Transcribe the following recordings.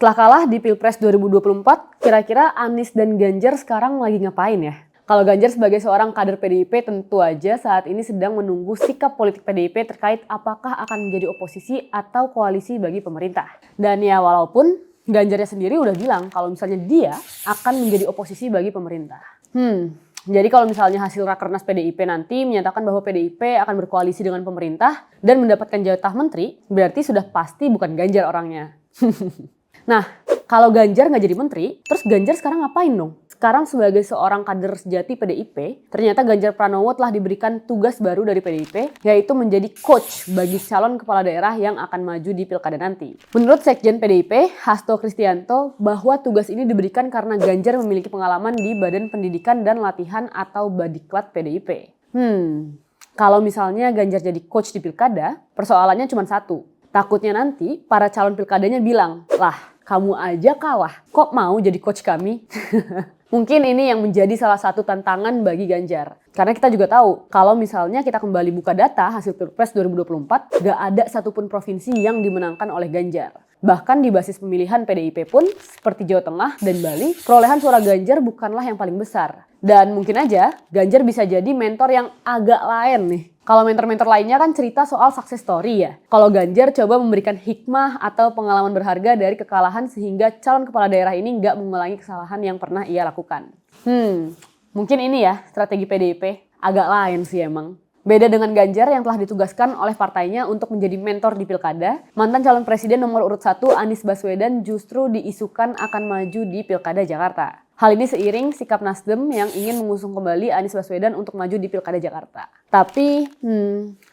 Setelah kalah di Pilpres 2024, kira-kira Anies dan Ganjar sekarang lagi ngapain ya? Kalau Ganjar sebagai seorang kader PDIP tentu aja saat ini sedang menunggu sikap politik PDIP terkait apakah akan menjadi oposisi atau koalisi bagi pemerintah. Dan ya walaupun Ganjarnya sendiri udah bilang kalau misalnya dia akan menjadi oposisi bagi pemerintah. Jadi kalau misalnya hasil Rakernas PDIP nanti menyatakan bahwa PDIP akan berkoalisi dengan pemerintah dan mendapatkan jatah menteri, berarti sudah pasti bukan Ganjar orangnya. Nah, kalau Ganjar nggak jadi menteri, terus Ganjar sekarang ngapain dong? Sekarang sebagai seorang kader sejati PDIP, ternyata Ganjar Pranowo telah diberikan tugas baru dari PDIP, yaitu menjadi coach bagi calon kepala daerah yang akan maju di pilkada nanti. Menurut Sekjen PDIP, Hasto Kristianto, bahwa tugas ini diberikan karena Ganjar memiliki pengalaman di Badan Pendidikan dan Latihan atau Badiklat PDIP. Kalau misalnya Ganjar jadi coach di pilkada, persoalannya cuma satu. Takutnya nanti para calon pilkadanya bilang, lah kamu aja kalah, kok mau jadi coach kami? Mungkin ini yang menjadi salah satu tantangan bagi Ganjar. Karena kita juga tahu, kalau misalnya kita kembali buka data hasil Pilpres 2024, gak ada satupun provinsi yang dimenangkan oleh Ganjar. Bahkan di basis pemilihan PDIP pun, seperti Jawa Tengah dan Bali, perolehan suara Ganjar bukanlah yang paling besar. Dan mungkin aja, Ganjar bisa jadi mentor yang agak lain nih. Kalau mentor-mentor lainnya kan cerita soal success story ya. Kalau Ganjar coba memberikan hikmah atau pengalaman berharga dari kekalahan sehingga calon kepala daerah ini nggak mengulangi kesalahan yang pernah ia lakukan. Mungkin ini ya strategi PDIP. Agak lain sih emang. Beda dengan Ganjar yang telah ditugaskan oleh partainya untuk menjadi mentor di pilkada, mantan calon presiden nomor urut 1 Anies Baswedan justru diisukan akan maju di pilkada Jakarta. Hal ini seiring sikap Nasdem yang ingin mengusung kembali Anies Baswedan untuk maju di pilkada Jakarta. Tapi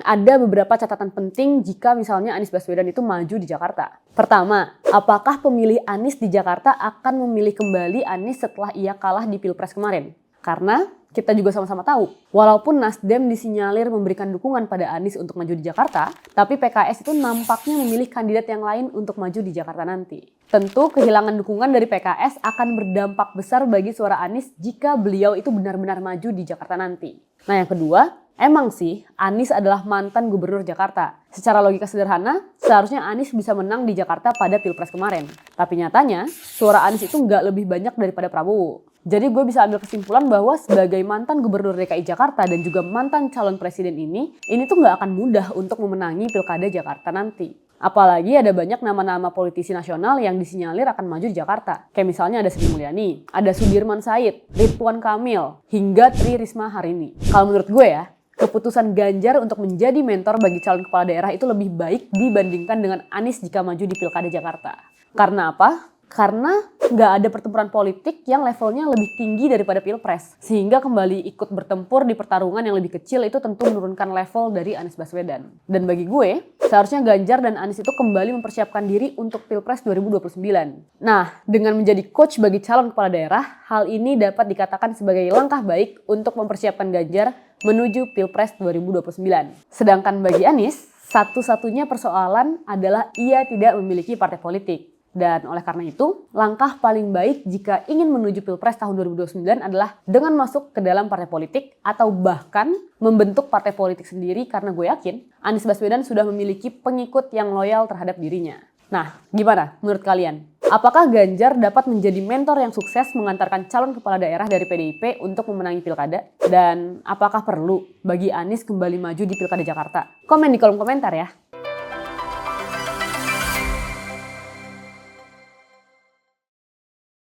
ada beberapa catatan penting jika misalnya Anies Baswedan itu maju di Jakarta. Pertama, apakah pemilih Anies di Jakarta akan memilih kembali Anies setelah ia kalah di Pilpres kemarin? Karena kita juga sama-sama tahu, walaupun Nasdem disinyalir memberikan dukungan pada Anies untuk maju di Jakarta, tapi PKS itu nampaknya memilih kandidat yang lain untuk maju di Jakarta nanti. Tentu kehilangan dukungan dari PKS akan berdampak besar bagi suara Anies jika beliau itu benar-benar maju di Jakarta nanti. Nah yang kedua, emang sih Anies adalah mantan gubernur Jakarta. Secara logika sederhana, seharusnya Anies bisa menang di Jakarta pada Pilpres kemarin. Tapi nyatanya, suara Anies itu nggak lebih banyak daripada Prabowo. Jadi gue bisa ambil kesimpulan bahwa sebagai mantan gubernur DKI Jakarta dan juga mantan calon presiden ini tuh nggak akan mudah untuk memenangi pilkada Jakarta nanti. Apalagi ada banyak nama-nama politisi nasional yang disinyalir akan maju di Jakarta. Kayak misalnya ada Sri Mulyani, ada Sudirman Said, Ridwan Kamil, hingga Tri Risma Harini. Kalau menurut gue ya, keputusan Ganjar untuk menjadi mentor bagi calon kepala daerah itu lebih baik dibandingkan dengan Anies jika maju di pilkada Jakarta. Karena apa? Karena nggak ada pertempuran politik yang levelnya lebih tinggi daripada Pilpres. Sehingga kembali ikut bertempur di pertarungan yang lebih kecil itu tentu menurunkan level dari Anies Baswedan. Dan bagi gue, seharusnya Ganjar dan Anies itu kembali mempersiapkan diri untuk Pilpres 2029. Nah, dengan menjadi coach bagi calon kepala daerah, hal ini dapat dikatakan sebagai langkah baik untuk mempersiapkan Ganjar menuju Pilpres 2029. Sedangkan bagi Anies, satu-satunya persoalan adalah ia tidak memiliki partai politik. Dan oleh karena itu, langkah paling baik jika ingin menuju Pilpres tahun 2029 adalah dengan masuk ke dalam partai politik atau bahkan membentuk partai politik sendiri karena gue yakin Anies Baswedan sudah memiliki pengikut yang loyal terhadap dirinya. Nah, gimana menurut kalian? Apakah Ganjar dapat menjadi mentor yang sukses mengantarkan calon kepala daerah dari PDIP untuk memenangi pilkada? Dan apakah perlu bagi Anies kembali maju di pilkada Jakarta? Komen di kolom komentar ya.